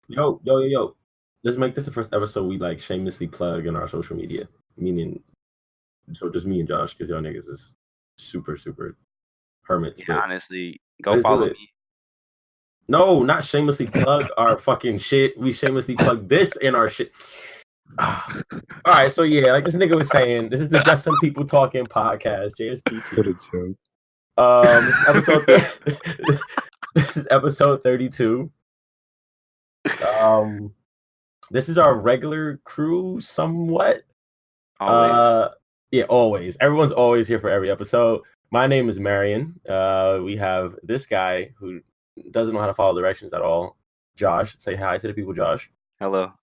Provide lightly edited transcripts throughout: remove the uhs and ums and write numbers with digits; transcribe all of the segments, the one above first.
Yo. Let's make this the first episode we like shamelessly plug in our social media. Meaning, so just me and Josh, because y'all niggas is super hermits. Yeah, but honestly, go let's do follow it. me. No, not shamelessly plug our fucking shit. We shamelessly plug this in our shit. All right, so yeah, like this nigga was saying, this is the Just Some People Talking podcast, JSPT. What a joke. This is episode 32. This is our regular crew, somewhat. Always. Yeah, always. Everyone's always here for every episode. My name is Marion. We have this guy who doesn't know how to follow directions at all. Josh, say hi to the people, Josh. Hello.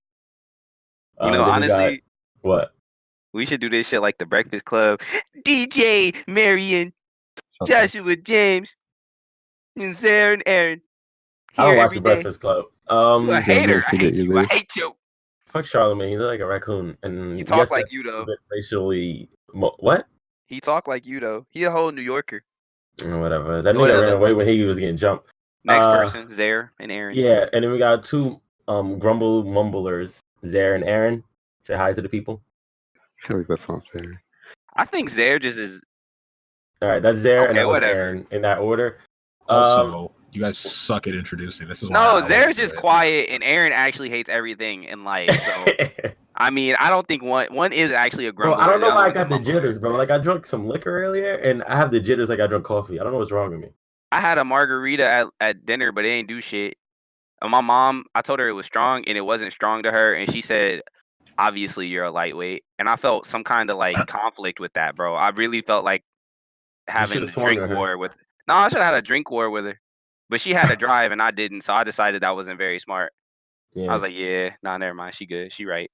Honestly, what? We should do this shit like the Breakfast Club. DJ, Marion, Joshua, James, and Sarah and Aaron. I don't watch the Breakfast Club. You a hater. I hate you. I hate you. Fuck Charlamagne. He look like a raccoon. And he talk like you, though. Racially... What? He talk like you, though. He a whole New Yorker. Whatever. That nigga ran away when he was getting jumped. Next person, Zaire and Aaron. Yeah, and then we got two grumble mumblers, Zaire and Aaron. Say hi to the people. I feel like that's not fair. I think Zaire just is... All right, that's Zaire and that was Aaron in that order. Also, you guys suck at introducing. This is Zaire's just quiet, and Aaron actually hates everything in life. So, I mean, I don't think one is actually a grumbler. Bro, I don't know why I got the jitters, bro. Like, I drank some liquor earlier, and I have the jitters like I drank coffee. I don't know what's wrong with me. I had a margarita at dinner, but it ain't do shit. And my mom, I told her it was strong, and it wasn't strong to her, and she said, obviously, you're a lightweight. And I felt some kind of, like, conflict with that, bro. I really felt like having a drink war with... No, I should have had a drink war with her. But she had to drive and I didn't, so I decided that wasn't very smart. Yeah. I was like, never mind. She good. She right.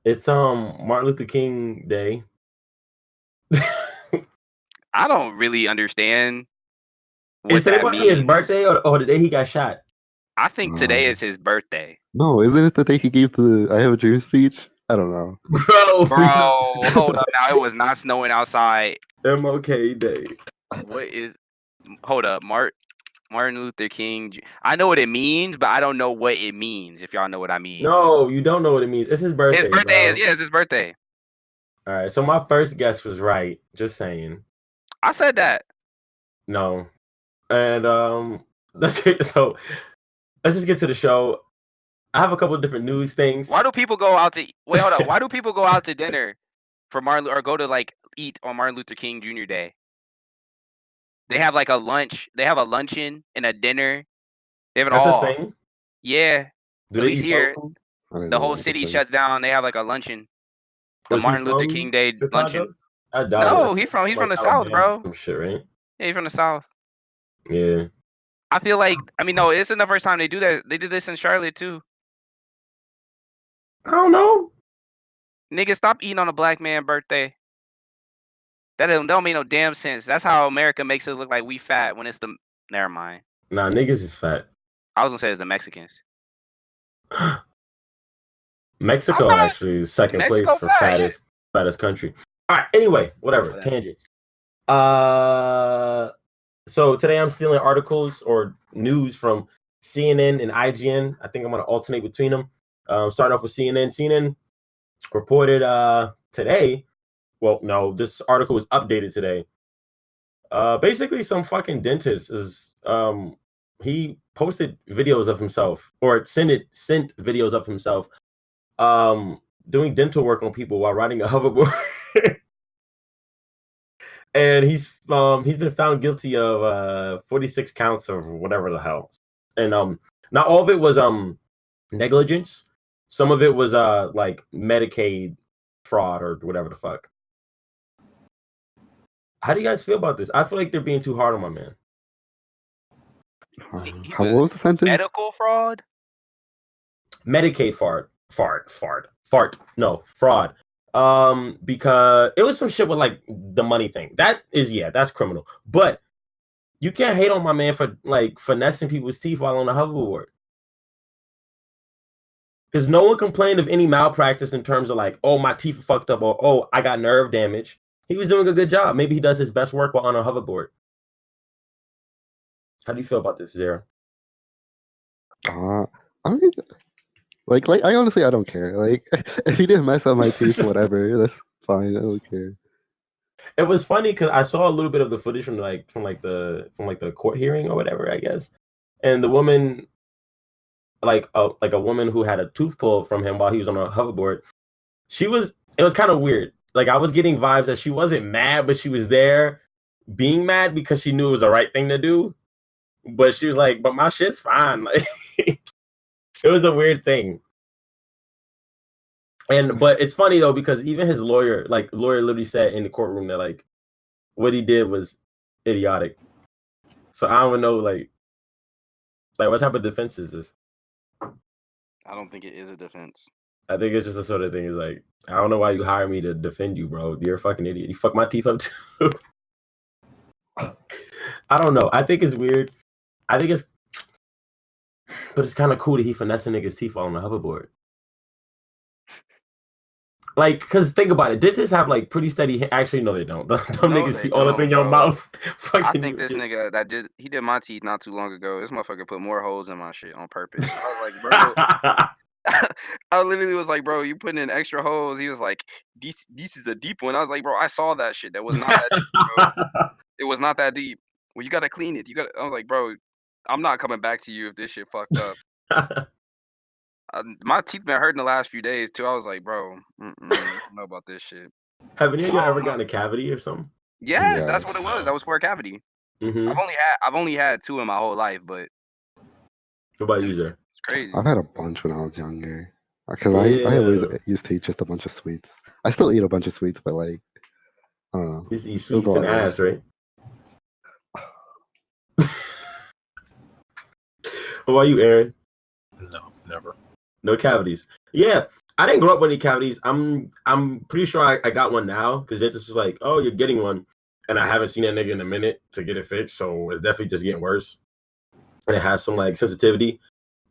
It's Martin Luther King Day. I don't really understand what that means. His birthday or the day he got shot? I think today is his birthday. No, isn't it the day he gave the I Have a Dream speech? I don't know. Bro, hold up now. It was not snowing outside. MLK Day. What is... Hold up, Martin Luther King. I know what it means, but I don't know what it means, if y'all know what I mean. No, you don't know what it means. It's his birthday. His birthday it's his birthday. All right, so my first guess was right. Just saying. I said that. No. And let's just get to the show. I have a couple of different news things. Why do people go out to... Wait, hold up. Why do people go out to dinner for Martin... Or go to, like, eat on Martin Luther King Jr. Day? They have like a lunch. They have a luncheon and a dinner. They have it all. That's a thing? Yeah. At least here, the whole city shuts down. They have like a luncheon. The Martin Luther King Day luncheon. No, he's from the South, bro. Some shit, right? Yeah, he's from the South. Yeah. I feel like, no, this isn't the first time they do that. They did this in Charlotte too. I don't know. Nigga, stop eating on a black man birthday. That don't make no damn sense. That's how America makes it look like we fat when it's the... Never mind. Nah, niggas is fat. I was gonna say it's the Mexicans. Mexico actually is second place for fattest country. All right, anyway, whatever. Tangents. So today I'm stealing articles or news from CNN and IGN. I think I'm going to alternate between them. Starting off with CNN. CNN reported today... Well, no, this article was updated today. Basically, some fucking dentist is he posted videos of himself or sent videos of himself doing dental work on people while riding a hoverboard. And he's been found guilty of 46 counts of whatever the hell. And not all of it was negligence. Some of it was like Medicaid fraud or whatever the fuck. How do you guys feel about this? I feel like they're being too hard on my man. What was the sentence? Medical fraud? Medicaid fraud. No, fraud. Because it was some shit with like the money thing. That's criminal. But you can't hate on my man for like finessing people's teeth while on a hoverboard. Because no one complained of any malpractice in terms of like, oh, my teeth are fucked up, or oh, I got nerve damage. He was doing a good job. Maybe he does his best work while on a hoverboard. How do you feel about this, Zara? I mean, like I honestly I don't care. Like if he didn't mess up my teeth, whatever, that's fine. I don't care. It was funny because I saw a little bit of the footage from the court hearing or whatever, I guess. And the woman, like a woman who had a tooth pulled from him while he was on a hoverboard, it was kind of weird. Like I was getting vibes that she wasn't mad, but she was there being mad because she knew it was the right thing to do. But she was like, but my shit's fine. Like it was a weird thing. But it's funny though, because even his lawyer literally said in the courtroom that like what he did was idiotic. So I don't even know like what type of defense is this? I don't think it is a defense. I think it's just a sort of thing. Is like, I don't know why you hire me to defend you, bro. You're a fucking idiot. You fuck my teeth up too. I don't know. I think it's weird. But it's kind of cool that he finessing niggas' teeth on the hoverboard. Like, cause think about it. Dentists have like pretty steady. Actually, no, they don't. Them niggas be all up in your mouth. I think this nigga that he did my teeth not too long ago. This motherfucker put more holes in my shit on purpose. I was like, bro. I literally was like, bro, you putting in extra holes. He was like, this is a deep one. I was like, bro, I saw that shit. That was not that deep, bro. It was not that deep. Well, you gotta clean it. I was like, bro, I'm not coming back to you if this shit fucked up. My teeth been hurting the last few days too. I was like, bro, I don't know about this shit. Have any of you ever gotten a cavity or something? Yes, that's what it was. That was for a cavity. Mm-hmm. I've only had 2 in my whole life, but what about you, sir? It's crazy. I've had a bunch when I was younger. Because I always used to eat just a bunch of sweets. I still eat a bunch of sweets, but like, I don't know. You eat sweets and ass, right? What about you, Aaron? No, never. No cavities. Yeah, I didn't grow up with any cavities. I'm pretty sure I got one now because dentist is like, oh, you're getting one, and I haven't seen that nigga in a minute to get it fixed, so it's definitely just getting worse. And it has some like sensitivity,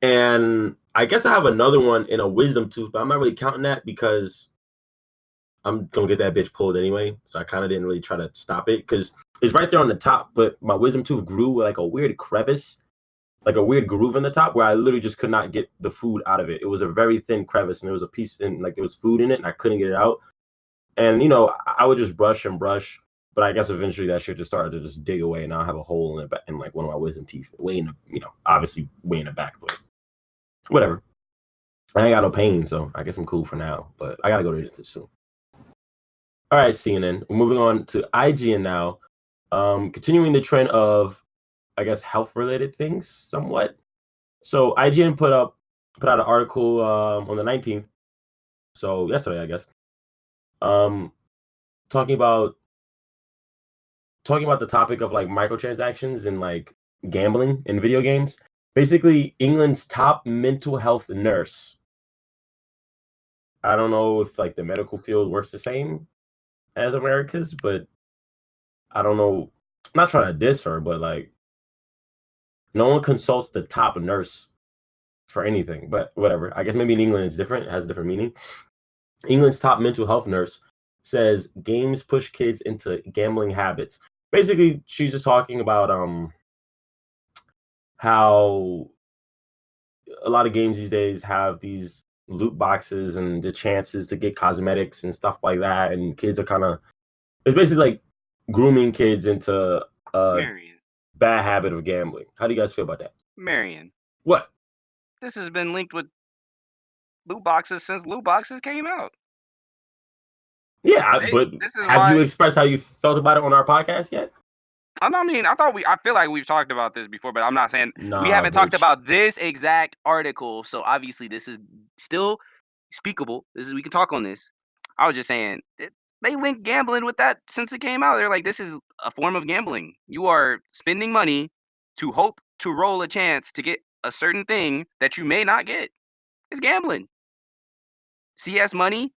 and I guess I have another one in a wisdom tooth, but I'm not really counting that because I'm gonna get that bitch pulled anyway. So I kind of didn't really try to stop it because it's right there on the top, but my wisdom tooth grew with like a weird crevice, like a weird groove in the top where I literally just could not get the food out of it. It was a very thin crevice and there was a piece in like there was food in it and I couldn't get it out. And I would just brush and brush, but I guess eventually that shit just started to just dig away and now I have a hole in it in like one of my wisdom teeth, way in the, obviously way in the back, but whatever. I ain't got no pain, so I guess I'm cool for now, but I gotta go to the dentist soon. All right, CNN. We're moving on to IGN now. Continuing the trend of I guess health-related things somewhat. So IGN put out an article on the 19th, so yesterday, I guess, talking about the topic of like microtransactions and like gambling in video games. Basically, England's top mental health nurse. I don't know if like the medical field works the same as America's, but I don't know. I'm not trying to diss her, but like, no one consults the top nurse for anything, but whatever. I guess maybe in England it's different. It has a different meaning. England's top mental health nurse says games push kids into gambling habits. Basically, she's just talking about how a lot of games these days have these loot boxes and the chances to get cosmetics and stuff like that, and kids are it's basically like grooming kids into Marion. Bad habit of gambling. How do you guys feel about that? Marion. What? This has been linked with loot boxes since loot boxes came out. Yeah, but have you expressed how you felt about it on our podcast yet? I feel like we've talked about this before, but I'm not saying we haven't talked about this exact article. So obviously this is still speakable. We can talk on this. I was just saying they link gambling with that since it came out. They're like, this is a form of gambling. You are spending money to hope to roll a chance to get a certain thing that you may not get. It's gambling. CS money,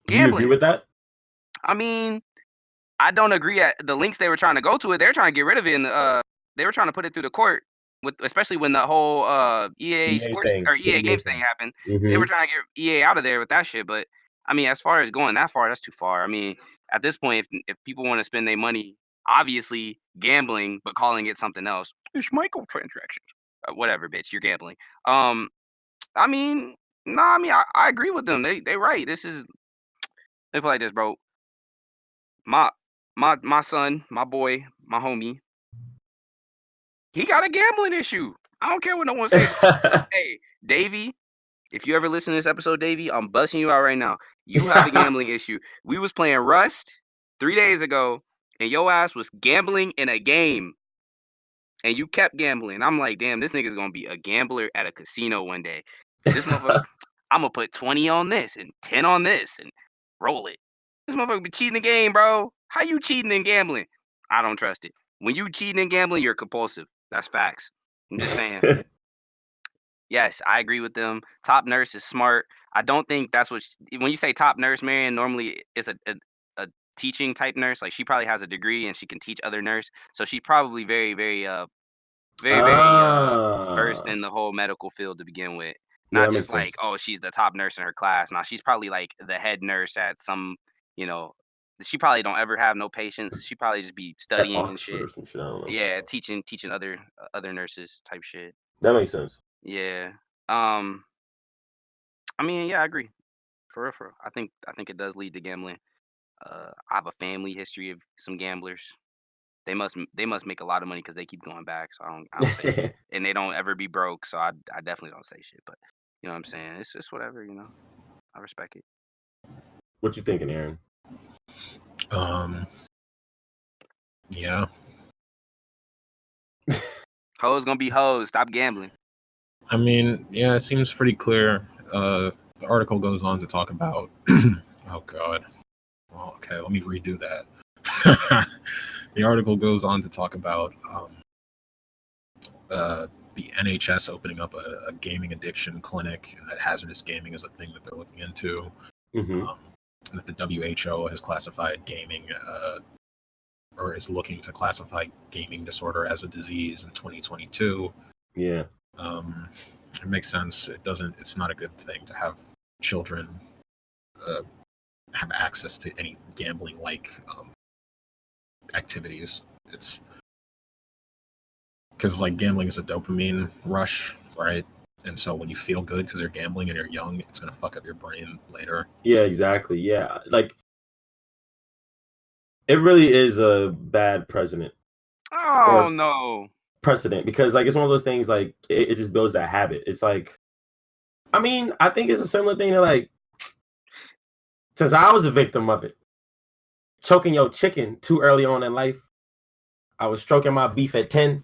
gambling. Do you agree with that? I mean, I don't agree at the links they were trying to go to it. They're trying to get rid of it. They were trying to put it through the court, especially when the whole EA Sports thing, or EA Games thing happened. Mm-hmm. They were trying to get EA out of there with that shit. But I mean, as far as going that far, that's too far. I mean, at this point, if people want to spend their money, obviously gambling, but calling it something else, it's microtransactions. Whatever, bitch, you're gambling. I mean, I agree with them. They right. They play like this, bro. My son, my boy, my homie, he got a gambling issue. I don't care what no one say. Hey, Davey, if you ever listen to this episode, Davey, I'm busting you out right now. You have a gambling issue. We was playing Rust 3 days ago, and your ass was gambling in a game. And you kept gambling. I'm like, damn, this nigga's gonna be a gambler at a casino one day. This motherfucker, I'm gonna put 20 on this and 10 on this and roll it. This motherfucker be cheating the game, bro. How you cheating and gambling? I don't trust it. When you cheating and gambling, you're compulsive. That's facts. I'm just saying. Yes, I agree with them. Top nurse is smart. I don't think that's what when you say top nurse, Marion, normally it's a teaching type nurse. Like she probably has a degree and she can teach other nurse. So she's probably very, very versed in the whole medical field to begin with. Yeah, Not that just makes like, sense. oh, she's the top nurse in her class. Now she's probably like the head nurse at some, you know, she probably don't ever have no patients. She probably just be At studying and Oxford shit. or some shit. I don't know. Yeah, teaching other nurses type shit. That makes sense. Yeah. I mean, yeah, I agree. For real, for real. I think it does lead to gambling. I have a family history of some gamblers. They must make a lot of money because they keep going back. So I don't say shit. And they don't ever be broke. So I definitely don't say shit. But you know what I'm saying? It's just whatever, you know. I respect it. What you thinking, Aaron? Yeah. Hoes gonna be hoes. Stop gambling. I mean, yeah, it seems pretty clear. The article goes on to talk about. Oh God. Well, okay, let me redo that. The article goes on to talk about the NHS opening up a gaming addiction clinic, and that hazardous gaming is a thing that they're looking into. Mm-hmm. And that the WHO has classified gaming, or is looking to classify gaming disorder as a disease in 2022. Yeah. It makes sense. It's not a good thing to have children have access to any gambling-like activities. It's because like gambling is a dopamine rush, right? And so when you feel good because you're gambling and you're young, it's gonna fuck up your brain later. Yeah, exactly. Yeah, like it really is a bad precedent. Oh no. Precedent because like it's one of those things like it just builds that habit. It's like, I mean, I think it's a similar thing to like, since I was a victim of it, choking your chicken too early on in life. I was stroking my beef at 10.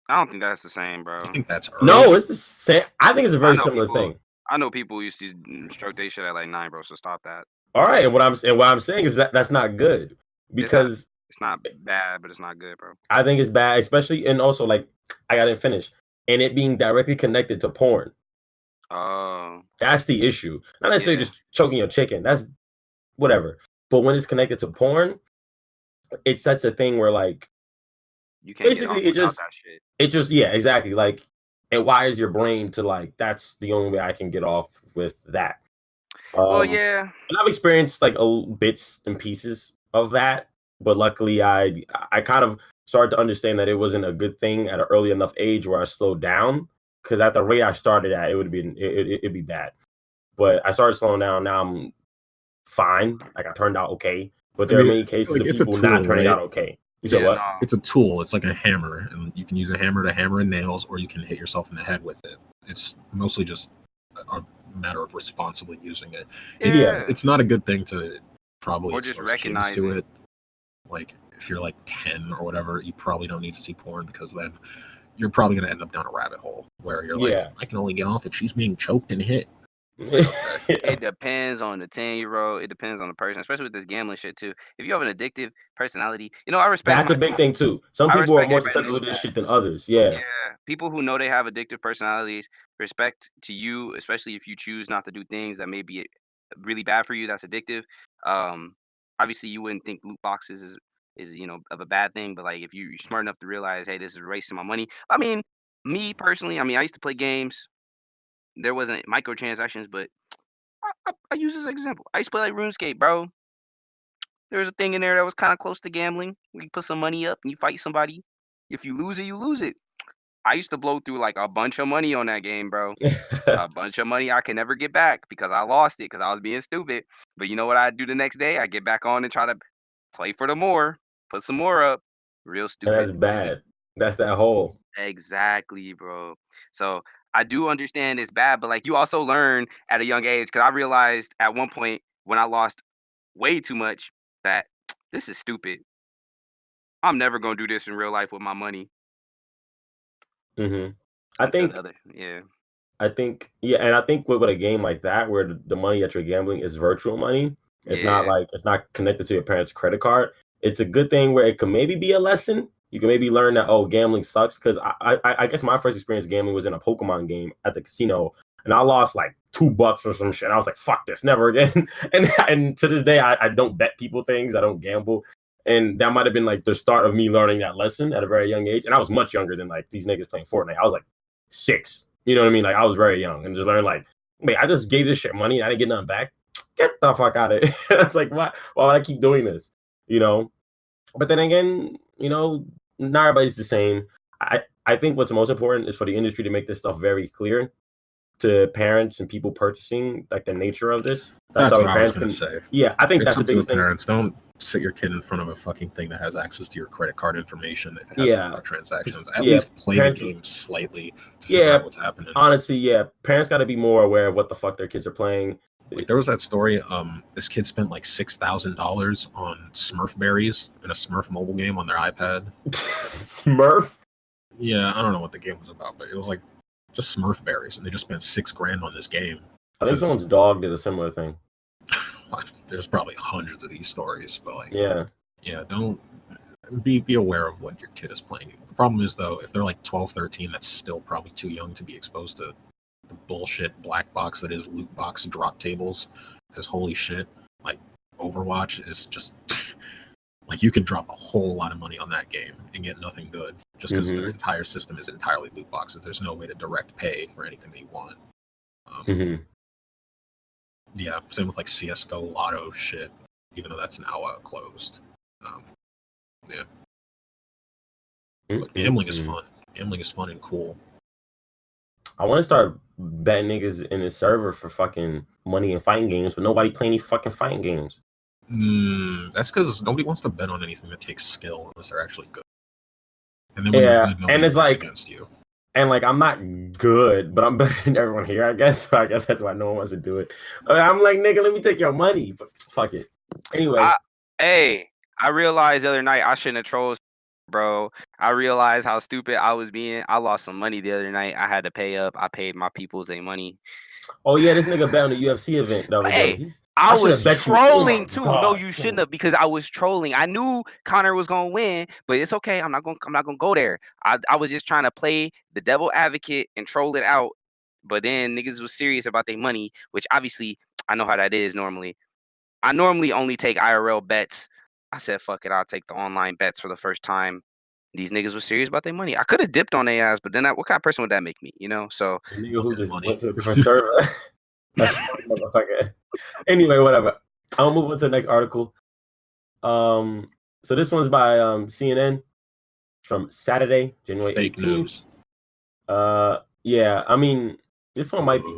I don't think that's the same, bro. I think that's early. No, it's the same. I think it's a very similar thing. I know people used to stroke their shit at like 9, bro. So stop that. All right, and what I'm saying is that that's not good because it's not bad, but it's not good, bro. I think it's bad, especially and also like I got to finish and it being directly connected to porn. Oh, that's the issue. Not necessarily just choking your chicken. That's whatever. But when it's connected to porn, it's such a thing where like you can't basically get off that shit. It just yeah, exactly. Like it wires your brain to like that's the only way I can get off with that. Well, yeah. And I've experienced like bits and pieces of that, but luckily I kind of started to understand that it wasn't a good thing at an early enough age where I slowed down. Because at the rate I started at, it'd be bad. But I started slowing down. Now I'm fine. Like I turned out okay. But there are many cases of people not turning out okay. You said what? It's a tool. It's like a hammer, and you can use a hammer to hammer in nails, or you can hit yourself in the head with it. It's mostly just a matter of responsibly using it. Yeah. It's not a good thing to probably or just recognize kids to it. Like if you're like 10 or whatever, you probably don't need to see porn because then you're probably going to end up down a rabbit hole where you're like, I can only get off if she's being choked and hit. It depends on the 10-year-old. It depends on the person, especially with this gambling shit too. If you have an addictive personality, you know, I respect. That's a big thing too. Some people are more susceptible to this shit than others. Yeah. People who know they have addictive personalities, respect to you, especially if you choose not to do things that may be really bad for you. That's addictive. Obviously, you wouldn't think loot boxes is you know of a bad thing, but like if you're smart enough to realize, hey, this is wasting my money. I mean, me personally, I used to play games. There wasn't microtransactions, but I use this example. I used to play like RuneScape, bro. There was a thing in there that was kind of close to gambling. You put some money up and you fight somebody. If you lose it, you lose it. I used to blow through like a bunch of money on that game, bro. A bunch of money I can never get back because I lost it because I was being stupid. But you know what I do the next day? I get back on and try to play for the more, put some more up. Real And stupid. that's bad. That's that hole. Exactly, bro. So I do understand it's bad, but like you also learn at a young age because I realized at one point when I lost way too much that this is stupid. I'm never gonna do this in real life with my money. Hmm. I Until the think other, yeah, yeah, and I think with a game like that where the money that you're gambling is virtual money, it's not yeah, like it's not connected to your parents' credit card. It's a good thing where it can maybe be a lesson. You can maybe learn that gambling sucks because I guess my first experience gambling was in a Pokemon game at the casino, and I lost like $2 or some shit. I was like, fuck this, never again. And to this day, I don't bet people things. I don't gamble. And that might have been like the start of me learning that lesson at a very young age. And I was much younger than like these niggas playing Fortnite. I was like 6. You know what I mean? Like I was very young and just learned like, wait, I just gave this shit money and I didn't get nothing back. Get the fuck out of it. It's like, why would I keep doing this? You know? But then again, not everybody's the same. I think what's most important is for the industry to make this stuff very clear to parents and people purchasing like the nature of this. That's how what I was parents gonna can. say. Yeah, I think It's that's the up to the biggest thing. parents. Don't sit your kid in front of a fucking thing that has access to your credit card information if it has Yeah. transactions. At Yeah, least play the parents- game slightly to figure Yeah, out what's happening. honestly, yeah, parents got to be more aware of what the fuck their kids are playing. Like there was that story. This kid spent like $6,000 on Smurf berries in a Smurf mobile game on their iPad. Smurf. Yeah, I don't know what the game was about, but it was like just Smurf berries, and they just spent $6,000 on this game. I think someone's dog did a similar thing. There's probably hundreds of these stories, but like, Yeah, don't be aware of what your kid is playing. The problem is though, if they're like 12, 13, that's still probably too young to be exposed to the bullshit black box that is loot box drop tables. Because holy shit, like Overwatch is just like you could drop a whole lot of money on that game and get nothing good just because their entire system is entirely loot boxes. There's no way to direct pay for anything that you want. Yeah, same with like CSGO Lotto shit, even though that's now closed. Yeah. But gambling is fun. Gambling is fun and cool. I want to start betting niggas in the server for fucking money in fighting games, but nobody play any fucking fighting games. That's because nobody wants to bet on anything that takes skill unless they're actually good. And then when you're good, nobody and it's bets like against you. And like I'm not good, but I'm better than everyone here, I guess. So I guess that's why no one wants to do it. I'm like, nigga, let me take your money, but fuck it. Anyway, I realized the other night I shouldn't have trolled, bro. I realized how stupid I was being. I lost some money the other night. I had to pay up. I paid my peoples their money. Oh yeah, this nigga bet on the UFC event the other day. I was trolling too. God, no, you shouldn't have, because I was trolling. I knew Connor was gonna win, but it's okay. I'm not gonna go there. I was just trying to play the devil advocate and troll it out. But then niggas was serious about their money, which obviously I know how that is normally. I normally only take IRL bets. I said, fuck it, I'll take the online bets for the first time. These niggas were serious about their money. I could have dipped on their ass, but then what kind of person would that make me? So the nigga who just went to a different server. That's motherfucker. Anyway, whatever. I'll move on to the next article. So this one's by CNN from Saturday, January 18th. News. Yeah, I mean, this one might be.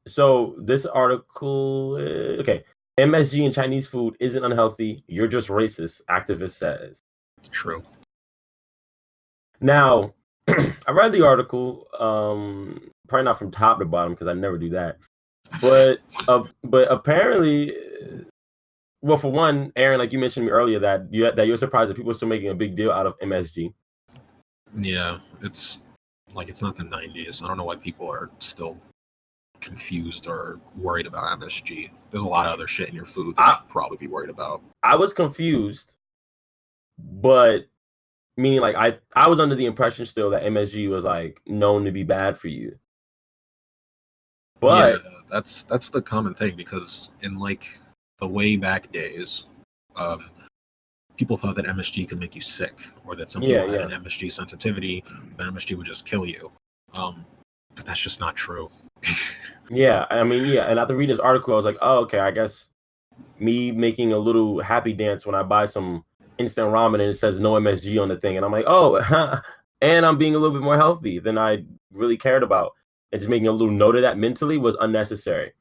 So this article, okay. MSG in Chinese food isn't unhealthy. You're just racist, activist says. True. Now, I read the article, probably not from top to bottom because I never do that. But apparently, well, for one, Aaron, like you mentioned to me earlier, that you're surprised that people are still making a big deal out of MSG. Yeah, it's like it's not the 90s. I don't know why people are still confused or worried about MSG. There's a lot of other shit in your food that you should probably be worried about. I was confused, but meaning like I was under the impression still that MSG was like known to be bad for you. But yeah, that's the common thing, because in like the way back days, people thought that MSG could make you sick, or that some people had an MSG sensitivity, that MSG would just kill you. But that's just not true. Yeah, I mean, yeah, and after reading this article, I was like, oh, okay, I guess me making a little happy dance when I buy some instant ramen and it says no MSG on the thing, and I'm like, oh, and I'm being a little bit more healthy than I really cared about. And just making a little note of that mentally was unnecessary.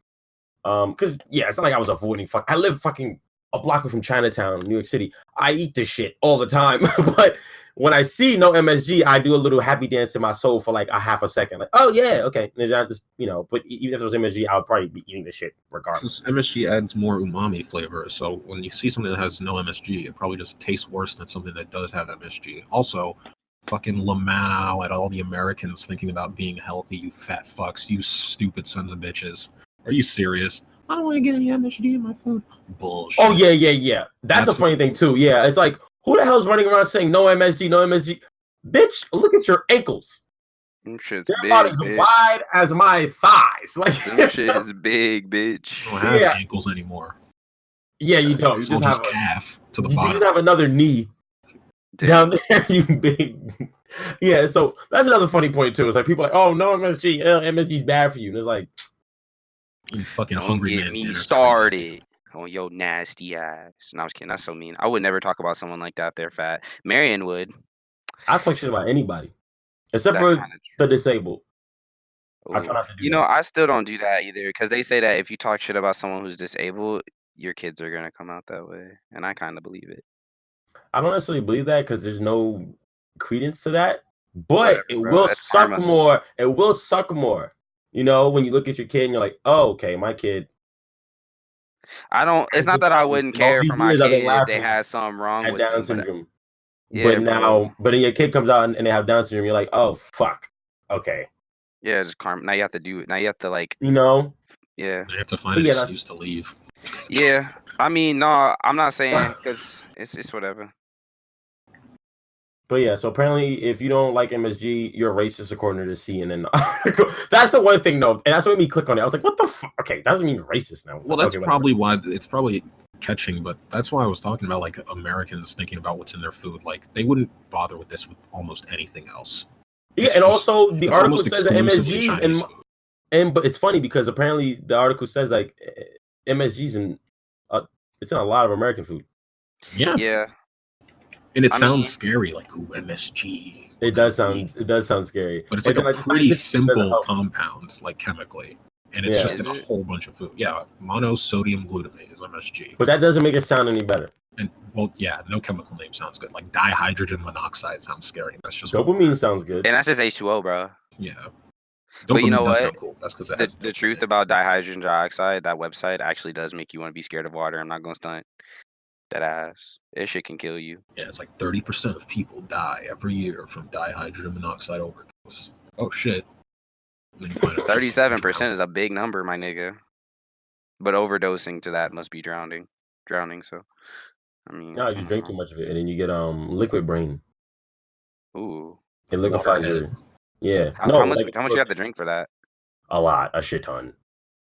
Because it's not like I was avoiding I live fucking a block from Chinatown, New York City. I eat this shit all the time. But when I see no MSG, I do a little happy dance in my soul for like a half a second. Like, oh yeah, okay. And then I just, but even if it was MSG, I would probably be eating this shit regardless. MSG adds more umami flavor. So when you see something that has no MSG, it probably just tastes worse than something that does have MSG. Also, fucking Lamau at all the Americans thinking about being healthy, you fat fucks, you stupid sons of bitches. Are you serious? I don't want to get any MSG in my food. Bullshit. Oh, yeah. That's a funny thing, too. Yeah, it's like, who the hell's running around saying no MSG, no MSG? Bitch, look at your ankles. Them shit's They're big, about as bitch. wide as my thighs. Like, Them shit is big, bitch. I don't have ankles anymore. Yeah, you don't. You just have a calf to the you bottom. just have another knee down there, you big. Yeah, so that's another funny point, too. It's like people are like, oh, no MSG. MSG's bad for you. And it's like, you fucking don't hungry get man. me started on your nasty ass. No, I was kidding. That's so mean. I would never talk about someone like that if they're fat. Marion would. I'll talk shit about anybody. Except for the disabled. Ooh. I try not to do that. I still don't do that either. Because they say that if you talk shit about someone who's disabled, your kids are going to come out that way. And I kind of believe it. I don't necessarily believe that because there's no credence to that. But it will suck more. It will suck more. When you look at your kid and you're like, oh, okay, my kid. It's not that I wouldn't care for my kid if they had something wrong with Down syndrome. Yeah, but then your kid comes out and they have Down syndrome, you're like, oh, fuck. Okay. Yeah, it's karma. Now you have to do it. Now you have to Yeah. You have to find an excuse to leave. Yeah. I mean, no, I'm not saying because it's whatever. But yeah, so apparently, if you don't like MSG, you're racist according to the CNN article. That's the one thing, though, and that's what made me click on it. I was like, "What the fuck?" Okay, that doesn't mean racist now. Well, that's probably why it's probably catching, but that's why I was talking about like Americans thinking about what's in their food. Like they wouldn't bother with this with almost anything else. Yeah, and also the article says that MSGs but it's funny because apparently the article says like MSGs and it's in a lot of American food. Yeah. And it sounds scary, like ooh, MSG. It does sound scary. But it's like a pretty simple compound, like chemically. And it's just in a whole bunch of food. Yeah, monosodium glutamate is MSG. But that doesn't make it sound any better. And no chemical name sounds good. Like dihydrogen monoxide sounds scary. That's just dopamine sounds good. And that's just H2O, bro. Yeah. But you know what? Cool. That's because the truth about dihydrogen dioxide, that website actually does make you want to be scared of water. I'm not gonna stunt. That ass. That shit can kill you. Yeah, it's like 30% of people die every year from dihydrogen monoxide overdose. Oh shit. 37% is a big number, my nigga. But overdosing to that must be drowning. So, I mean. No, you drink too much of it, and then you get liquid brain. Ooh. It liquefies your. Yeah. How much you have to drink for that? A lot, a shit ton.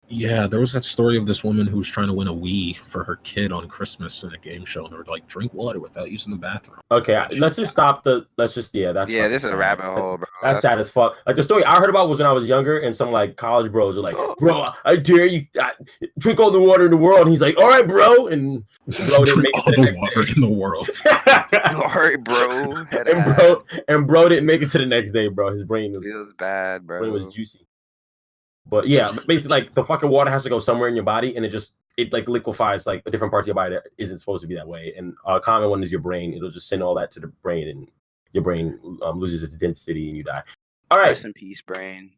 Yeah, there was that story of this woman who was trying to win a Wii for her kid on Christmas in a game show, and they were like, "Drink water without using the bathroom." Okay, let's just stop this is a rabbit hole, bro. That's sad as fuck. Like the story I heard about was when I was younger, and some like college bros were like, "Bro, I dare you drink all the water in the world." And he's like, "All right, bro," and bro didn't make it to the next day. In the world. All right, bro. and bro didn't make it to the next day, bro. His brain feels bad, bro. Brain was juicy. But yeah, basically, like the fucking water has to go somewhere in your body, and it like liquefies like a different parts of your body that isn't supposed to be that way. And a common one is your brain. It'll just send all that to the brain, and your brain loses its density, and you die. All right. Rest in peace, brain.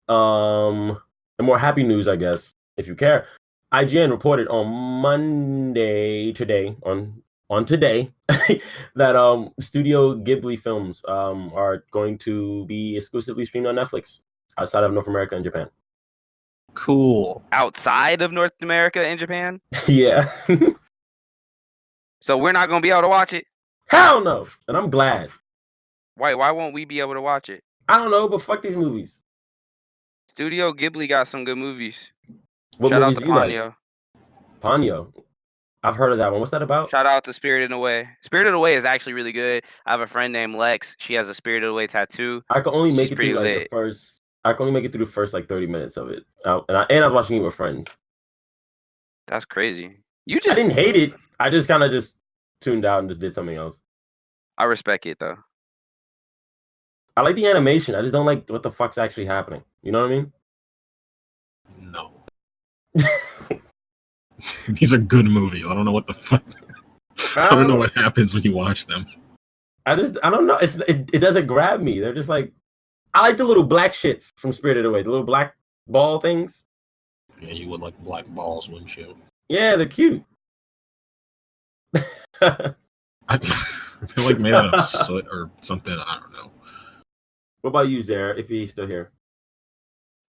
And more happy news, I guess, if you care. IGN reported on Monday today that Studio Ghibli films are going to be exclusively streamed on Netflix outside of North America and Japan. Cool. Outside of North America and Japan? Yeah. So we're not going to be able to watch it? Hell no. And I'm glad. Why won't we be able to watch it? I don't know, but fuck these movies. Studio Ghibli got some good movies. What Shout out movies to you Ponyo. like? Ponyo. I've heard of that one. What's that about? Shout out to Spirited Away. Spirited Away is actually really good. I have a friend named Lex. She has a Spirited Away tattoo. I can only make it through the first like 30 minutes of it. And I was watching it with friends. That's crazy. I didn't hate it. I just kind of just tuned out and just did something else. I respect it though. I like the animation. I just don't like what the fuck's actually happening. You know what I mean? No. These are good movies. I don't know what the fuck. I don't know what happens when you watch them. I don't know. It doesn't grab me. They're just like, I like the little black shits from Spirited Away, the little black ball things. Yeah, you would like black balls, wouldn't you? Yeah, they're cute. They're like made out of soot or something. I don't know. What about you, Zara? If he's still here.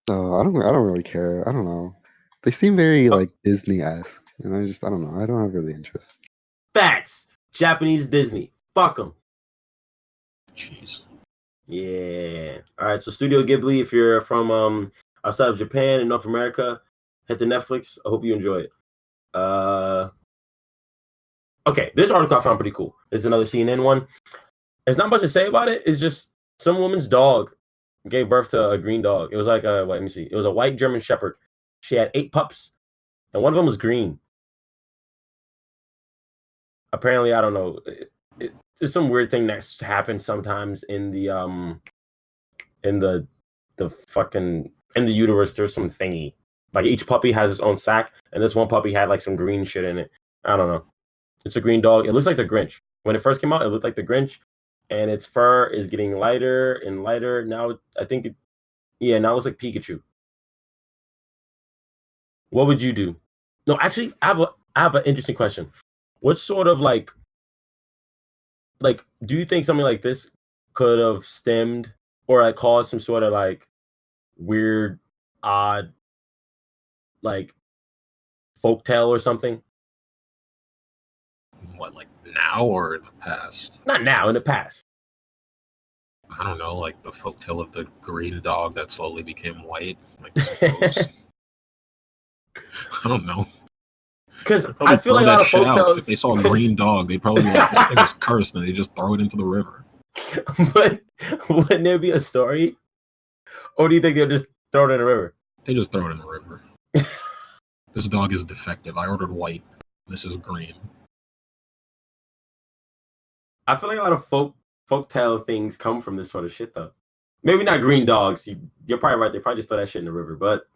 No, I don't really care. I don't know. They seem very like Disney-esque, and I don't know. I don't have really interest. Facts. Japanese Disney. Fuck them. Jeez. Yeah. All right. So Studio Ghibli, if you're from outside of Japan and North America, head to Netflix. I hope you enjoy it. Okay, this article I found pretty cool. This is another CNN one. There's not much to say about it. It's just some woman's dog gave birth to a green dog. It was like let me see. It was a white German Shepherd. She had 8 pups, and one of them was green. Apparently, I don't know. There's some weird thing that happens sometimes in the fucking in the uterus. There's some thingy. Like each puppy has its own sac, and this one puppy had like some green shit in it. I don't know. It's a green dog. It looks like the Grinch. When it first came out, it looked like the Grinch, and its fur is getting lighter and lighter. Now, I think now it looks like Pikachu. What would you do? No, actually, I have an interesting question. What sort of like do you think something like this could have stemmed or like caused some sort of like weird, odd, like folktale or something? What, like now or in the past? Not now, in the past. I don't know, like the folktale of the green dog that slowly became white. Like, suppose. I don't know. Because I feel like a lot of folktales. If they saw a green dog, they'd probably be like, "This thing is cursed," and they just throw it into the river. But wouldn't there be a story? Or do you think they'll just throw it in the river? They just throw it in the river. This dog is defective. I ordered white. This is green. I feel like a lot of folktale things come from this sort of shit, though. Maybe not green dogs. You're probably right. They probably just throw that shit in the river. But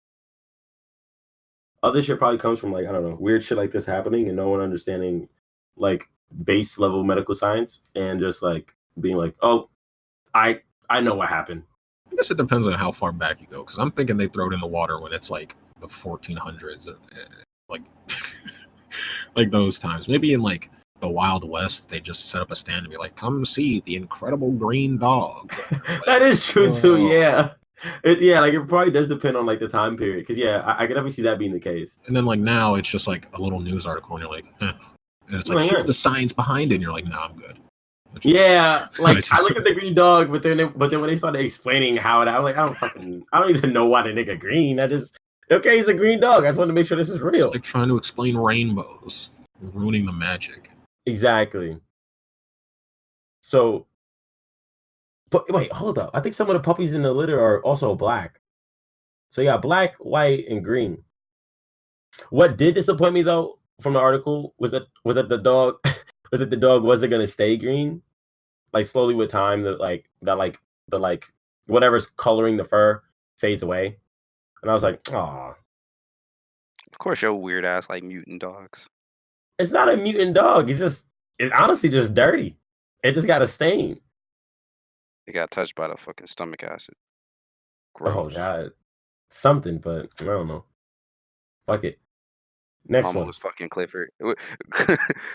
other shit probably comes from like, I don't know, weird shit like this happening and no one understanding like base level medical science and just like being like, oh, I know what happened. I guess it depends on how far back you go, because I'm thinking they throw it in the water when it's like the 1400s, like like those times. Maybe in like the Wild West, they just set up a stand and be like, "Come see the incredible green dog." Like, that is true too. Yeah. It probably does depend on like the time period. Because I can definitely see that being the case. And then like now it's just like a little news article, and you're like, eh. And it's like, here's the science behind it, and you're like, no, I'm good. Yeah, like I look at the green dog, but then when they started explaining how it, I'm like, I don't even know why the nigga green. Okay, he's a green dog. I just want to make sure this is real. It's like trying to explain rainbows, ruining the magic. Exactly. So, but wait, hold up. I think some of the puppies in the litter are also black. So yeah, black, white, and green. What did disappoint me though from the article was that the dog was that the dog wasn't gonna stay green. Like slowly with time, the whatever's coloring the fur fades away. And I was like, aw. Of course, your weird ass like mutant dogs. It's not a mutant dog. It's honestly just dirty. It just got a stain. It got touched by the fucking stomach acid. Gross. Oh god. Something, but I don't know. Fuck it. Next Mama one was fucking Clifford.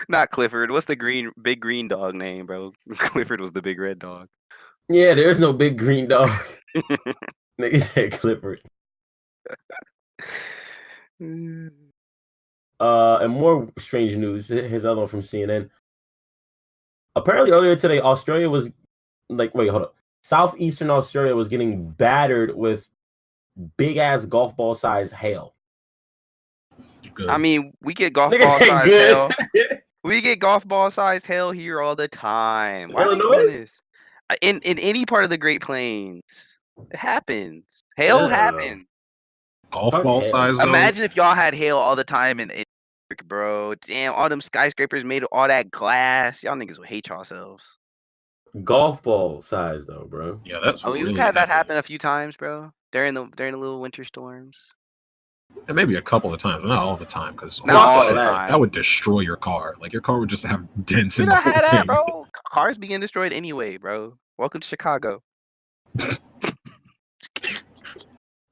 Not Clifford. What's the big green dog name, bro? Clifford was the big red dog. Yeah, there's no big green dog. Nigga said Clifford. And more strange news. Here's another one from CNN. Apparently earlier today, Australia was like, wait, hold up. Southeastern Australia was getting battered with big ass golf ball size hail. Good. I mean, we get golf ball sized hail. We get golf ball sized hail here all the time. Why Illinois? In any part of the Great Plains, it happens. Hail happens. Golf ball size. Imagine if y'all had hail all the time in bro. Damn, all them skyscrapers made of all that glass. Y'all niggas would hate yourselves. golf ball size though, bro. Yeah, that's I mean, really we've had that heavy. happen a few times, bro. During the little winter storms. And maybe a couple of times, but not all the time, because Not all the time. that would destroy your car. Like your car would just have dents We in the don't whole have that, thing. bro. Cars being destroyed anyway, bro. Welcome to Chicago.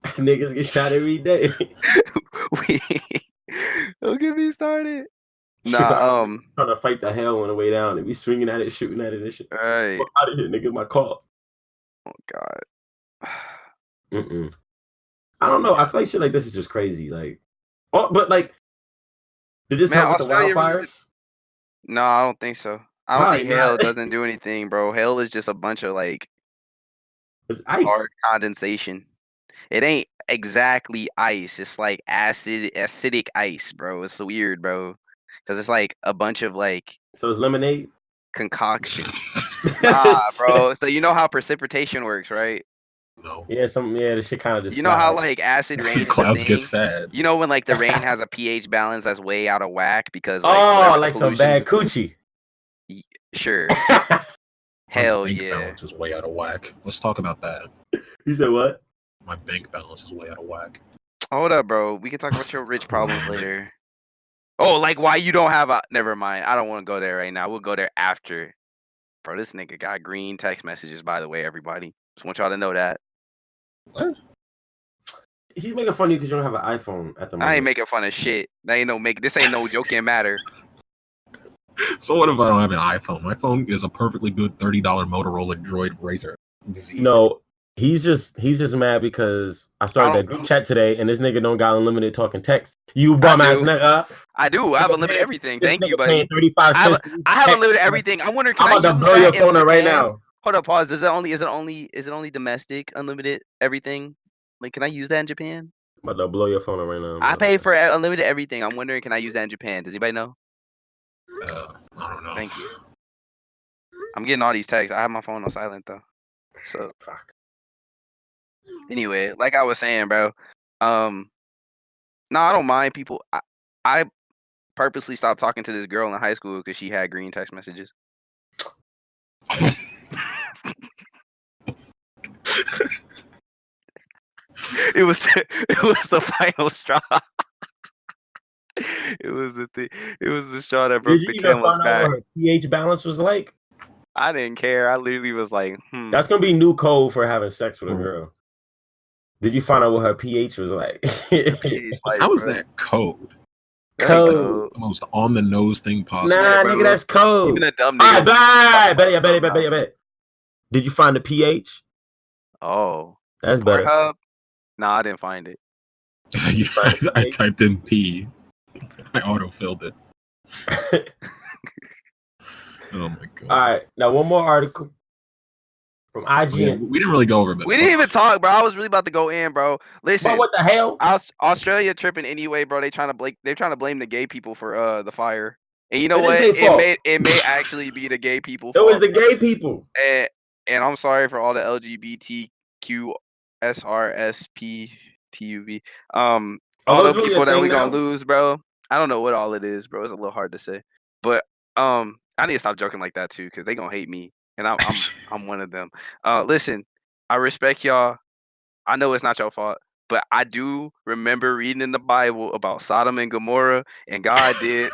Niggas get shot every day. Don't get me started. Chicago trying to fight the hell on the way down and be swinging at it, shooting at it and shit. Right. Fuck out of here, nigga. My car. Oh God. I don't know. I feel like shit like this is just crazy. Like, but like, did this help with the wildfires? No, I don't think so. I don't think hail doesn't do anything, bro. Hail is just a bunch of like it's ice. Hard condensation. It ain't exactly ice. It's like acidic ice, bro. It's weird, bro. Because it's like a bunch of like. So it's lemonade? Concoction. Nah, bro. So you know how precipitation works, right? No. Yeah, the shit kind of just. You know how like acid rain. Clouds get sad. You know when like the rain has a pH balance that's way out of whack because like some bad coochie. Sure. Hell my bank yeah. balance is way out of whack. Let's talk about that. You said what? My bank balance is way out of whack. Hold up, bro. We can talk about your rich problems later. Oh, like why you don't have a... Never mind. I don't want to go there right now. We'll go there after. Bro, this nigga got green text messages, by the way, everybody. Just want y'all to know that. What? He's making fun of you because you don't have an iPhone at the moment. I ain't making fun of shit. This ain't no joking matter. So what if I don't have an iPhone? My phone is a perfectly good $30 Motorola Droid Razr. No, he's just mad because I started that group chat today and this nigga don't got unlimited talking text. You bum ass nigga. I do. I have unlimited everything. Thank you, buddy. 35 cents. I have unlimited everything. I wonder. I'm about to blow your phone up right now. Hold up, pause. Is it only domestic unlimited everything? Like, can I use that in Japan? I'm about to blow your phone up right now. I pay for unlimited everything. I'm wondering, can I use that in Japan? Does anybody know? I don't know. Thank you. I'm getting all these texts. I have my phone on silent though. So fuck. Anyway, like I was saying, bro. No, I don't mind people. I purposely stopped talking to this girl in high school because she had green text messages. It was the final straw. It was the straw that broke the camel's back. What her pH balance was like? I didn't care. I literally was like, That's gonna be new code for having sex with a girl. Did you find out what her pH was like? How was that code? Code. The most on the nose thing possible. Nah, nigga, that's code. Even a dumb nigga. Alright, bet. Did you find the pH? Oh, that's better. No, I didn't find it. I typed in P. I autofilled it. Oh my god. All right, now one more article from IGN. Yeah, we didn't really go over it. We didn't even talk, bro. I was really about to go in, bro. Listen, bro, what the hell? Australia tripping anyway, bro. They're trying to blame the gay people for the fire. And you know what? It may actually be the gay people. It was the gay people. And I'm sorry for all the LGBTQSRSPTUV. All the people that we gonna lose, bro. I don't know what all it is, bro. It's a little hard to say. But I need to stop joking like that too, because they gonna hate me. And I'm one of them. Listen, I respect y'all. I know it's not your fault, but I do remember reading in the Bible about Sodom and Gomorrah, and God did.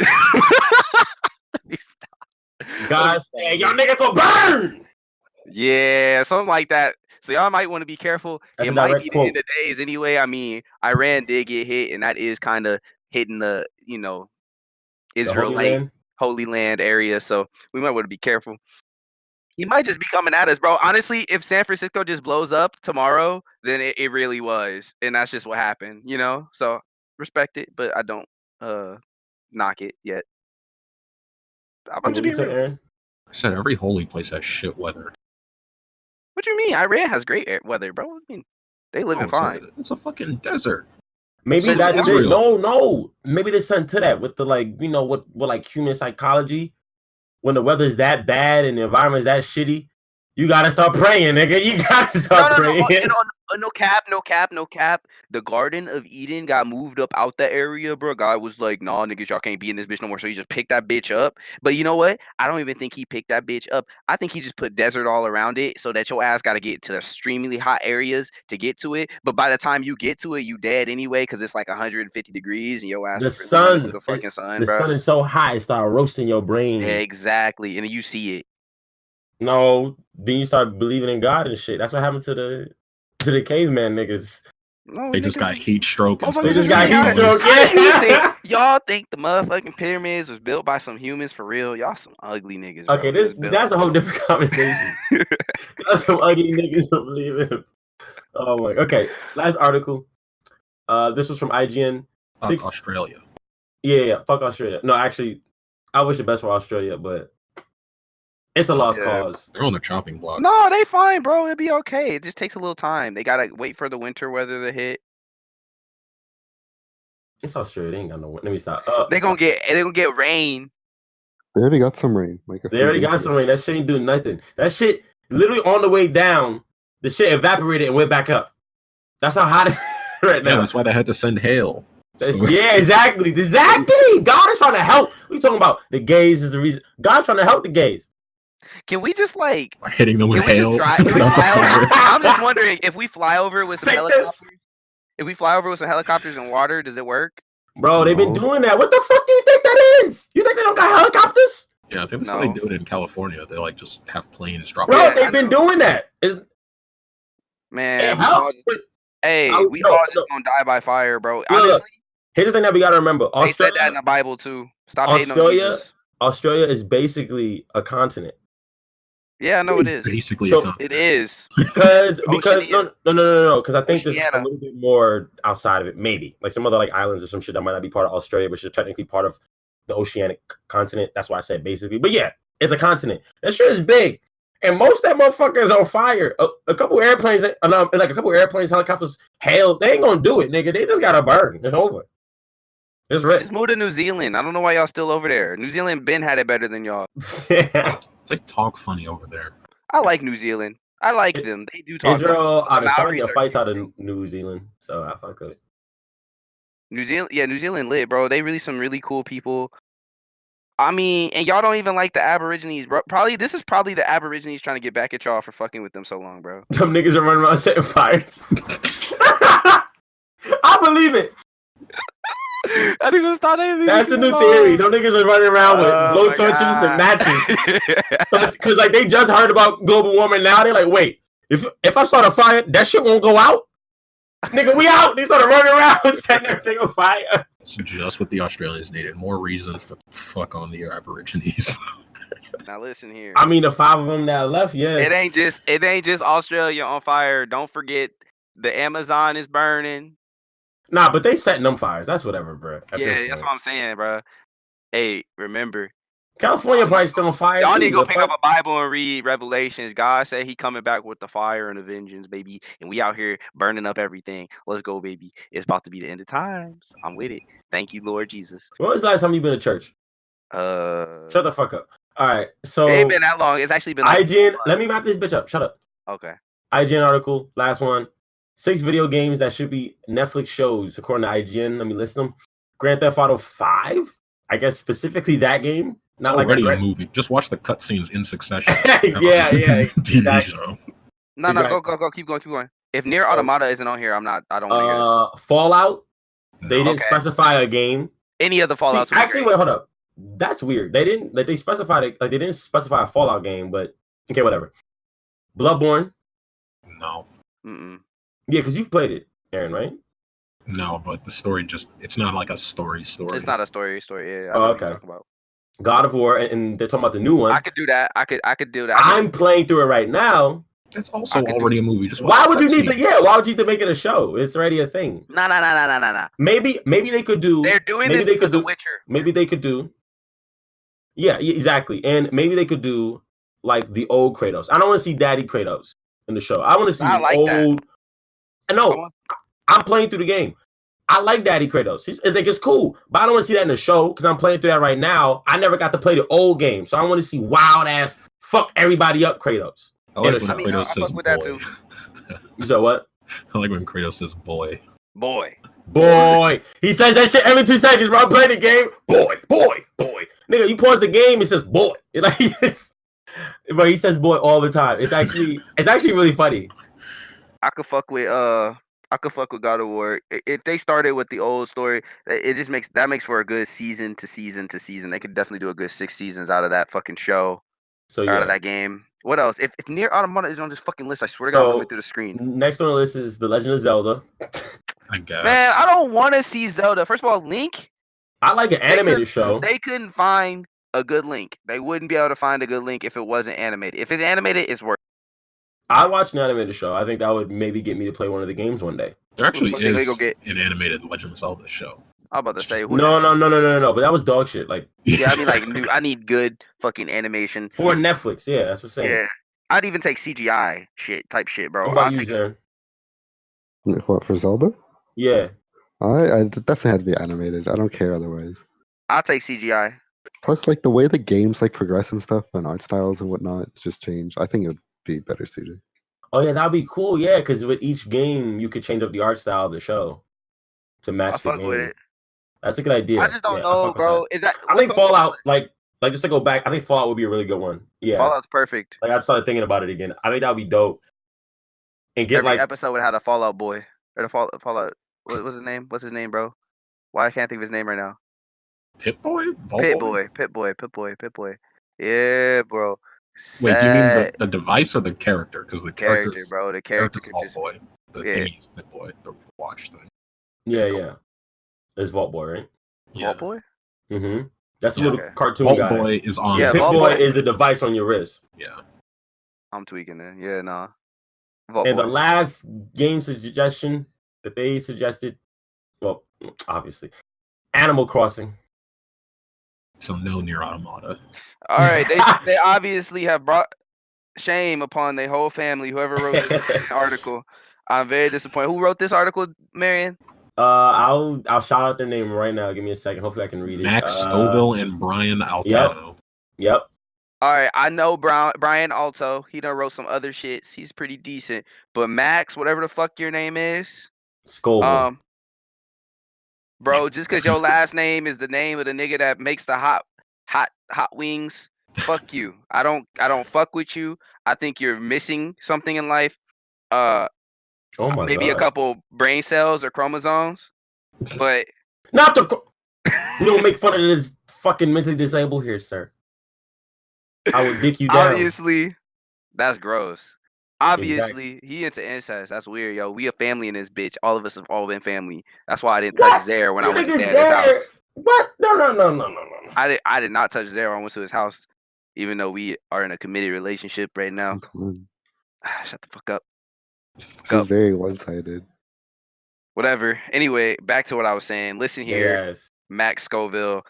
God said, y'all niggas will burn. Yeah, something like that. So y'all might want to be careful. That's it might be the end of days anyway. I mean, Iran did get hit, and that is kind of hitting the Israelite Holy Land area. So we might want to be careful. He might just be coming at us, bro. Honestly, if San Francisco just blows up tomorrow, then it really was, and that's just what happened, So respect it, but I don't knock it yet. I'm just being real. I said every holy place has shit weather. What do you mean? Iran has great weather, bro. I mean, they living fine. It's a fucking desert. Maybe that's it. No. Maybe there's something to that with the what like human psychology. When the weather's that bad and the environment's that shitty, You gotta start praying, nigga. You gotta start praying. No cap. The Garden of Eden got moved up out that area, bro. God was like, nah, niggas, y'all can't be in this bitch no more. So he just picked that bitch up. But you know what? I don't even think he picked that bitch up. I think he just put desert all around it so that your ass got to get to the extremely hot areas to get to it. But by the time you get to it, you dead anyway because it's like 150 degrees and your ass The was really running sun, through the fucking sun, the bro. sun is so hot, it start roasting your brain. Exactly. And then you see it. No, then you start believing in God and shit. That's what happened to the caveman niggas. No, They just got heat stroke. And Motherfuckers They just stuff. got heat stroke. How do you Yeah. think y'all think the motherfucking pyramids was built by some humans for real? Y'all some ugly niggas. Bro. Okay, that's a whole different conversation. That's some ugly niggas don't believe in him. Oh my. Okay, last article. This was from IGN. Australia. Yeah, fuck Australia. No, actually, I wish the best for Australia, but it's a lost cause. They're on the chopping block. No, they fine, bro. It'd be okay. It just takes a little time. They gotta wait for the winter weather to hit. It's Australia. They ain't got no. Let me stop. They gonna get rain. They already got some rain. They already got some rain. That shit ain't doing nothing. That shit literally on the way down, the shit evaporated and went back up. That's how hot it is right now. Yeah, that's why they had to send hail. Yeah, exactly. God is trying to help. We talking about the gays is the reason. God's trying to help the gays. Can we just like hitting them with hail? I'm just wondering if we fly over with some helicopters. If we fly over with some helicopters and water, does it work? Bro, they've been doing that. What the fuck do you think that is? You think they don't got helicopters? Yeah, I think that's how they do it in California. They like just have planes drop. Bro, they've been doing that. Man, we all just gonna die by fire, bro. Honestly, here's the thing that we gotta remember. They said that in the Bible too. Stop hating on Jesus. Australia is basically a continent. Yeah, I know it is. Basically, it is because no. Because I think there's a little bit more outside of it. Maybe like some other like islands or some shit that might not be part of Australia, but is technically part of the oceanic continent. That's why I said basically. But yeah, it's a continent. That shit is big, and most of that motherfucker is on fire. A couple airplanes, helicopters, hail. They ain't gonna do it, nigga. They just gotta burn. It's over. It's rich. Just move to New Zealand. I don't know why y'all still over there. New Zealand been had it better than y'all. It's like talk funny over there. I like New Zealand. I like them. They do talk. Israel out of Saudi fights out of New Zealand, so I fuck with it. New Zealand lit, bro. They really some really cool people. I mean, and y'all don't even like the Aborigines, bro. This is probably the Aborigines trying to get back at y'all for fucking with them so long, bro. Some niggas are running around setting fires. I believe it. I didn't even start anything. That's the new theory. Those niggas are running around with blowtorches and matches. Because like they just heard about global warming now. They're like, wait, if I start a fire, that shit won't go out? Nigga, we out. They started running around setting everything on fire. It's just what the Australians needed. More reasons to fuck on the Aborigines. Now listen here. I mean, the 5 of them that left, yeah. It ain't just Australia on fire. Don't forget the Amazon is burning. Nah, but they setting them fires. That's whatever, bro. Yeah, that's what I'm saying, bro. Hey, remember, California probably still on fire. Y'all need to go pick up a Bible and read Revelations. God said he coming back with the fire and the vengeance, baby. And we out here burning up everything. Let's go, baby. It's about to be the end of times. I'm with it. Thank you, Lord Jesus. When was the last time you been to church? Shut the fuck up. All right, so it ain't been that long. It's actually been like IGN. Let me wrap this bitch up. Shut up. Okay. IGN article, last one. 6 video games that should be Netflix shows, according to IGN. Let me list them. Grand Theft Auto 5. I guess specifically that game. Not it's like a movie. Just watch the cutscenes in succession. yeah. TV show. No, go. Keep going. If Nier Automata isn't on here, I don't want to hear this. Fallout. They didn't specify a game. Any of the Fallouts. Actually, wait, hold up. That's weird. They didn't they specified they didn't specify a Fallout game, but okay, whatever. Bloodborne. No. Yeah, because you've played it, Aaron, right? No, but the story it's not like a story. It's not a story. Yeah. Okay. God of War, and they're talking about the new one. I could do that. I could do that. I'm playing through it right now. It's also already a movie. Just why would you need to? Yeah, why would you need to make it a show? It's already a thing. No. Maybe they could do. They're doing this because of Witcher. Maybe they could do. Yeah, exactly, and maybe they could do like the old Kratos. I don't want to see Daddy Kratos in the show. I want to see old. I know. I'm playing through the game. I like Daddy Kratos. It's cool, but I don't want to see that in the show because I'm playing through that right now. I never got to play the old game, so I want to see wild ass fuck everybody up Kratos. I like in when the I show. Kratos says fuck with that boy. too. You said what? I like when Kratos says boy. Boy. Boy, he says that shit every 2 seconds. Bro, I'm playing the game. Boy. Nigga, you pause the game, it says boy. Like, but he says boy all the time. It's actually really funny. I could fuck with God of War. If they started with the old story, it just makes for a good season to season to season. They could definitely do a good 6 seasons out of that fucking show. So Out of yeah. that game. What else? If Nier Automata is on this fucking list, I swear to God, I'm looking through the screen. Next on the list is The Legend of Zelda. I guess. Man, I don't want to see Zelda. First of all, Link. I like an animated show. They couldn't find a good Link. They wouldn't be able to find a good Link if it wasn't animated. If it's animated, it's worth. I watched an animated show. I think that would maybe get me to play one of the games one day. There actually What the fuck they is gonna get? an animated Legend of Zelda show. I'm about to say No. But that was dog shit. Like, Yeah, I mean, like, I need good fucking animation for Netflix. Yeah, that's what I'm saying. Yeah, I'd even take CGI type shit, bro. What about I'll you, take Zaren? What, for Zelda? Yeah. I definitely had to be animated. I don't care otherwise. I'll take CGI. Plus, like the way the games like progress and stuff and art styles and whatnot just change. I think it would be better suited. Oh yeah, that'd be cool. Yeah, because with each game, you could change up the art style of the show to match I the fuck game. with it. That's a good idea. I just don't Yeah, I fuck know, with bro. that. Is that? I what's think on the Fallout, list? like just to go back, I think Fallout would be a really good one. Yeah, Fallout's perfect. like I started thinking about it again. I think that'd be dope. And get Every like episode would have a Fallout boy or the Fallout. What's his name? What's his name, bro? Why I can't think of his name right now? Pit Boy? Vault Pit Boy. Yeah, bro. Wait, do you mean Set the device or the character? Because the character, bro. The character character's could Vault just Boy. The yeah. thingy is Pit Boy. The watch thing. yeah. There's Vault Boy, right? Vault Boy. Mm-hmm. That's a Yeah. little Okay. cartoon Vault guy. Boy is on. Yeah, Pit Vault Boy Boy- is the device on your wrist. Yeah. I'm tweaking it. Yeah, nah. Vault And Boy. the last game suggestion that they suggested, well, obviously, Animal Crossing. So no Nier Automata. All right, they obviously have brought shame upon their whole family. Whoever wrote this article, I'm very disappointed. Who wrote this article, Marion? I'll shout out their name right now. Give me a second. Hopefully, I can read it. Max Scoville and Brian Altano. Yep. All right, I know Brian Alto. He done wrote some other shits. He's pretty decent. But Max, whatever the fuck your name is, Scoville. bro, just because your last name is the name of the nigga that makes the hot wings, fuck you. I don't fuck with you. I think you're missing something in life. Oh my maybe God. a couple brain cells or chromosomes, but Not the. We don't make fun of this fucking mentally disabled here, sir. I would dick you down. obviously, that's gross. Obviously, he into incest. That's weird, yo. We a family in this bitch. All of us have all been family. That's why I didn't touch Zare when I went to stay at his house. What? No. I did not touch Zare when I went to his house, even though we are in a committed relationship right now. Shut the fuck up. This is very one-sided. Whatever. Anyway, back to what I was saying. Listen here, Yes. Max Scoville.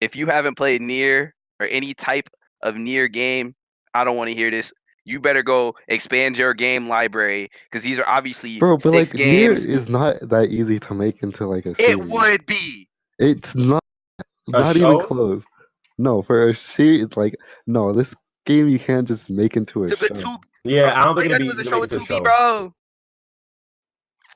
If you haven't played Nier or any type of Nier game, I don't want to hear this. You better go expand your game library because these are obviously Bro, but 6 like Nier games. is not that easy to make into like a series. It would be. It's not even show? close. No, for a series, like no, this game you can't just make into a show. Yeah, I don't think It it'd be was a easy to show make with it to a 2B, show. bro.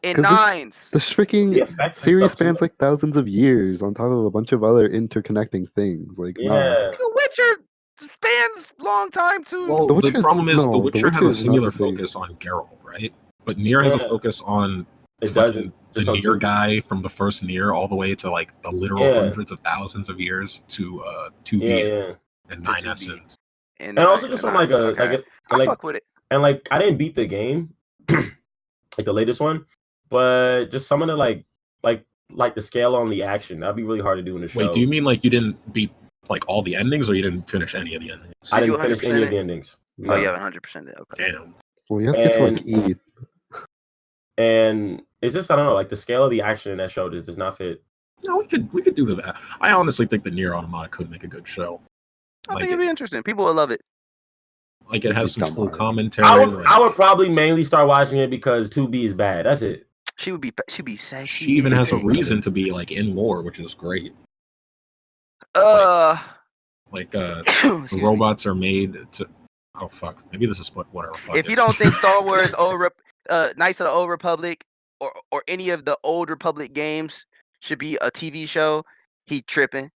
In 'Cause nines. The freaking The effects and series stuff, too. spans like thousands of years on top of a bunch of other interconnecting things. Like, nah. Yeah. The Witcher spans long time too. Well, The the Witcher's- problem is no, The The Witcher has Witcher a is not singular the same. focus on Geralt, right? But Nier has a Yeah. focus on It fucking doesn't. the Just on Nier 2B. guy from the first Nier all the way to like the literal Yeah. hundreds of thousands of years to 2B Yeah. and To 9S. 2B. And also just from like a I fuck with it. and like I didn't beat the game, like the latest one, but just some of the like the scale on the action that'd be really hard to do in the show. Wait, do you mean like you didn't beat like all the endings, or you didn't finish any of the endings? I Did you didn't finish 100% any of it? the endings. Oh, No. you have 100% it. Okay. Damn. Well, you have to get to like And- E. And it's just I don't know, like the scale of the action in that show just does not fit. No, we could do that. I honestly think the Nier Automata could make a good show. I Like think it'd be interesting. People will love it. Like it has some Dumb cool art. commentary. I would like, probably mainly start watching it because 2B is bad. That's it. She'd be sexy. she even has a Hey, reason to be like in lore, which is great. Excuse Like the me. robots are made to Oh fuck. Maybe this is whatever. Fuck If it. you don't think Star Wars Knights of the Old Republic or any of the Old Republic games should be a TV show, he tripping.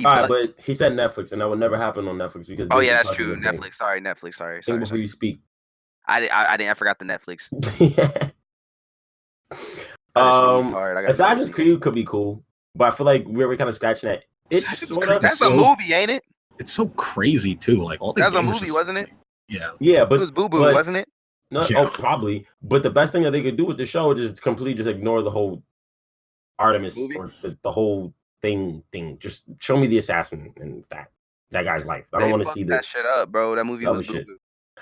All right, but he said Netflix, and that would never happen on Netflix because Oh Disney yeah, that's Plus is true. a thing. Netflix. Sorry, Netflix. Sorry. Think before you speak. I didn't. I forgot the Netflix. Yeah. I just sneezed hard. I got Assassin's Creed could be cool, but I feel like we were kind of scratching that. Assassin's It's Creed That's is a movie, ain't it? It's so crazy too. Like all the That's a games movie, just- wasn't it? Yeah. Yeah, but It was Boo Boo, wasn't it? No, Yeah. oh, probably. But the best thing that they could do with the show is just completely just ignore the whole Artemis Movie? or the whole thing. Just show me the assassin and that guy's life. I don't want to see that shit up, bro. That movie other was Boo shit. Boo.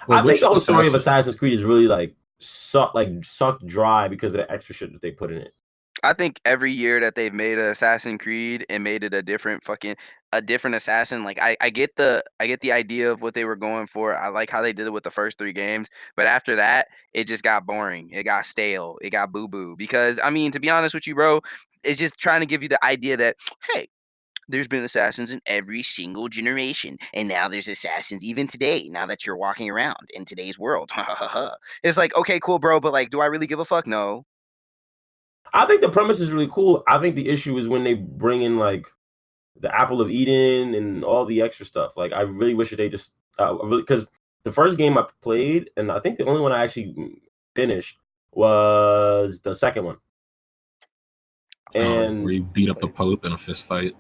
Well, I think the whole story of assassin- Assassin's Creed is really sucked dry because of the extra shit that they put in it. I think every year that they've made an Assassin's Creed and made it a different assassin, like I get the idea of what they were going for. I like how they did it with the first 3 games, but after that, it just got boring. It got stale. It got boo boo. Because I mean, to be honest with you, bro, it's just trying to give you the idea that hey, there's been assassins in every single generation, and now there's assassins even today. Now that you're walking around in today's world, it's like okay, cool, bro, but like, do I really give a fuck? No. I think the premise is really cool. I think the issue is when they bring in like the Apple of Eden and all the extra stuff. Like I really wish that they just because the first game I played, and I think the only one I actually finished was the second one. And where you beat up the Pope in a fist fight.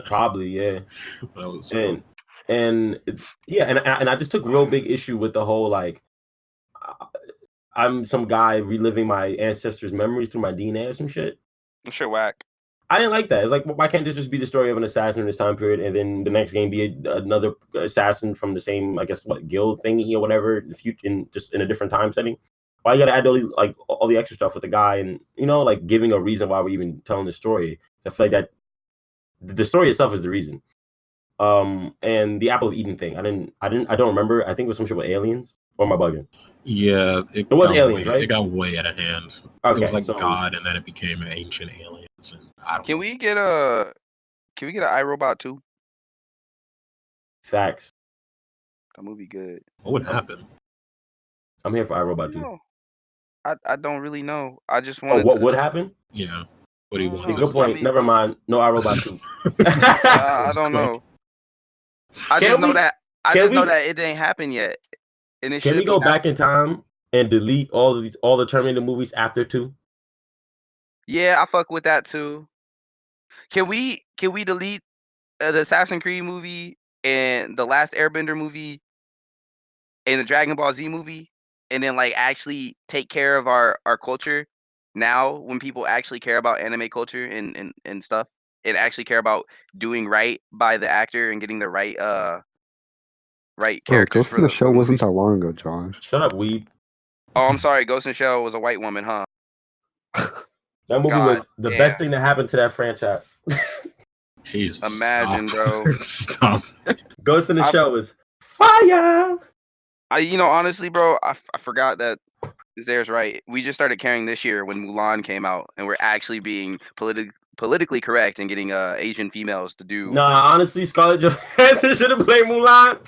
Probably, yeah. That was and I just took real big issue with the whole like I'm some guy reliving my ancestors' memories through my DNA or some shit. I'm sure whack. I didn't like that. It's like, why can't this just be the story of an assassin in this time period, and then the next game be another assassin from the same, I guess, guild thingy or whatever, just in a different time setting? Why you gotta add all the extra stuff with the guy, and like giving a reason why we're even telling the story? I feel like that the story itself is the reason. And the Apple of Eden thing, I don't remember. I think it was some shit with aliens. Or am I bugging? Yeah, it was aliens, right? It got way out of hand. Okay, it was like God, and then it became ancient aliens. And I don't Can we get an iRobot 2? Facts. That movie good. What would happen? I'm here for iRobot 2. I don't really know. I just want. What would happen? Yeah. What do you want? Good point. Never mind. No iRobot 2. I don't know. I just know that it didn't happen yet. And can we go back in time and delete all the Terminator movies after 2? Yeah, I fuck with that too. Can we delete the Assassin's Creed movie and the Last Airbender movie and the Dragon Ball Z movie, and then like actually take care of our culture now when people actually care about anime culture and stuff, and actually care about doing right by the actor and getting the right characters. Ghost in the Shell wasn't that long ago, Josh. Shut up, weeb. Oh, I'm sorry. Ghost in the Shell was a white woman, huh? That movie was the best thing that happened to that franchise. Jesus. Imagine, stop. bro. Stop. Ghost in the Shell was fire. Honestly, bro, I forgot that Zare's right. We just started caring this year when Mulan came out, and we're actually being politically correct and getting Asian females to do. Nah, honestly, Scarlett Johansson should have played Mulan.